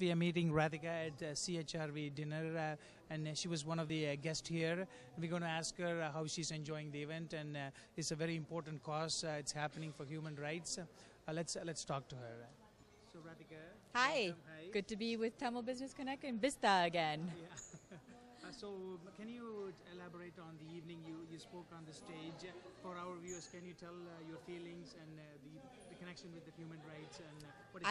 We are meeting Rathika at CHRV dinner, and she was one of the guests here. We're going to ask her how she's enjoying the event, and it's a very important cause. It's happening for human rights. Let's talk to her. So Rathika. Hi. Welcome. Hi. Good to be with Tamil Business Connect and Vista again. Yeah. So can you elaborate on the evening you spoke on the stage? For our viewers, can you tell your feelings and the connection with the human rights and what is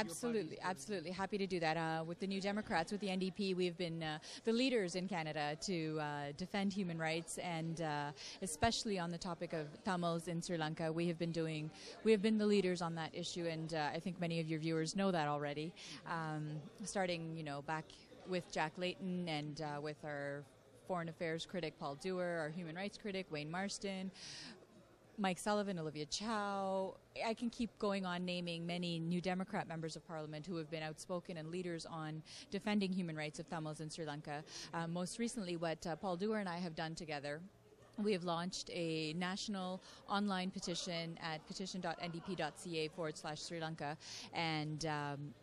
Absolutely. Happy to do that. With the New Democrats, with the NDP, we've been the leaders in Canada to defend human rights, and especially on the topic of Tamils in Sri Lanka, we have been the leaders on that issue, and I think many of your viewers know that already. Starting, back with Jack Layton and with our foreign affairs critic Paul Dewar, our human rights critic Wayne Marston, Mike Sullivan, Olivia Chow. I can keep going on naming many New Democrat members of Parliament who have been outspoken and leaders on defending human rights of Tamils in Sri Lanka. Most recently, what Paul Dewar and I have done together, we have launched a national online petition at petition.ndp.ca/Sri Lanka, and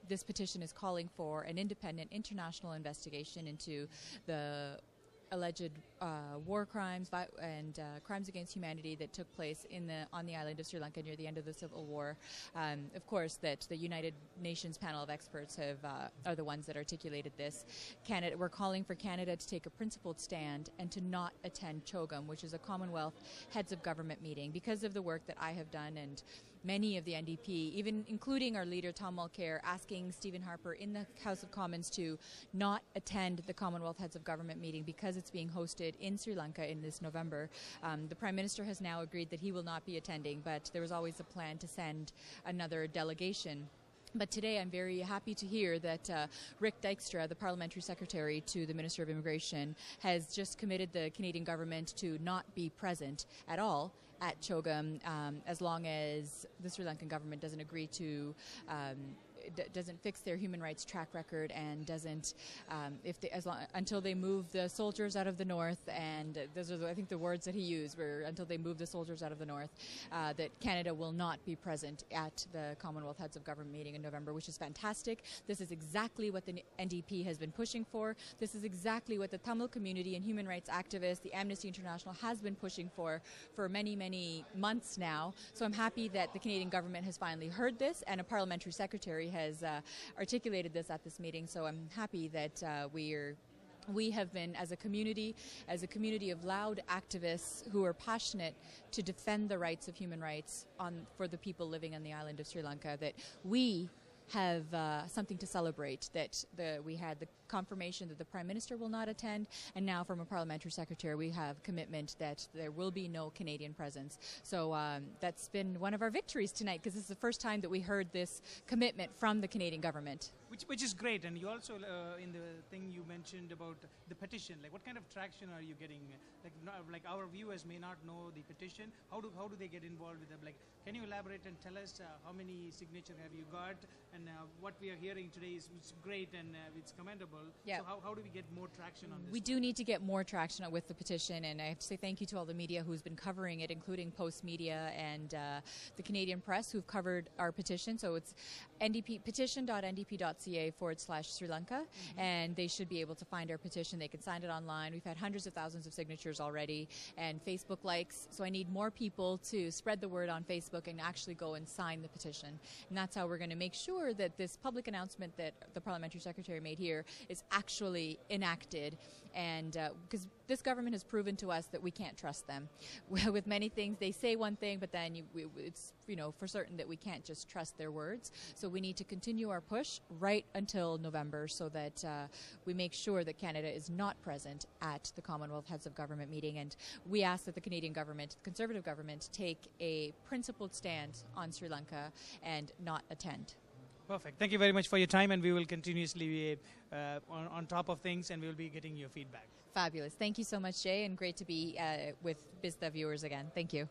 this petition is calling for an independent international investigation into the alleged war crimes and crimes against humanity that took place on the island of Sri Lanka near the end of the Civil War. Of course, that the United Nations panel of experts are the ones that articulated this. We're calling for Canada to take a principled stand and to not attend CHOGM, which is a Commonwealth Heads of Government meeting, because of the work that I have done and many of the NDP, even including our leader Tom Mulcair, asking Stephen Harper in the House of Commons to not attend the Commonwealth Heads of Government meeting because it's being hosted in Sri Lanka in this November. The Prime Minister has now agreed that he will not be attending, but there was always a plan to send another delegation. But today I'm very happy to hear that Rick Dykstra, the Parliamentary Secretary to the Minister of Immigration, has just committed the Canadian government to not be present at all at CHOGM as long as the Sri Lankan government doesn't agree to doesn't fix their human rights track record and doesn't until they move the soldiers out of the north, and those are I think the words that he used were until they move the soldiers out of the north, that Canada will not be present at the Commonwealth Heads of Government meeting in November, which is fantastic. This is exactly what the NDP has been pushing for. This is exactly what the Tamil community and human rights activists, the Amnesty International, has been pushing for many months now. So I'm happy that the Canadian government has finally heard this, and a parliamentary secretary has articulated this at this meeting. So I'm happy that we have been, as a community of loud activists who are passionate to defend the rights of human rights for the people living on the island of Sri Lanka, that we have something to celebrate, that we had the confirmation that the Prime Minister will not attend, and now from a Parliamentary Secretary we have commitment that there will be no Canadian presence. So that's been one of our victories tonight, because this is the first time that we heard this commitment from the Canadian government. Which is great. And you also, in the thing you mentioned about the petition, like what kind of traction are you getting? Like our viewers may not know the petition. How do they get involved with them? Like, can you elaborate and tell us how many signatures have you got? And what we are hearing today is great and it's commendable. Yeah. So how do we get more traction on this? We do need to get more traction with the petition, and I have to say thank you to all the media who's been covering it, including Post Media and the Canadian press who've covered our petition. So it's petition.ndp.ca/Sri Lanka, and they should be able to find our petition. They can sign it online. We've had hundreds of thousands of signatures already, and Facebook likes. So I need more people to spread the word on Facebook and actually go and sign the petition. And that's how we're going to make sure that this public announcement that the Parliamentary Secretary made here is actually enacted, and because this government has proven to us that we can't trust them with many things. They say one thing, but then it's for certain that we can't just trust their words. So we need to continue our push right until November, so that we make sure that Canada is not present at the Commonwealth Heads of Government meeting, and we ask that the Canadian government, the Conservative government, take a principled stand on Sri Lanka and not attend. Perfect. Thank you very much for your time, and we will continuously be on top of things, and we will be getting your feedback. Fabulous. Thank you so much, Jay, and great to be with Vista viewers again. Thank you.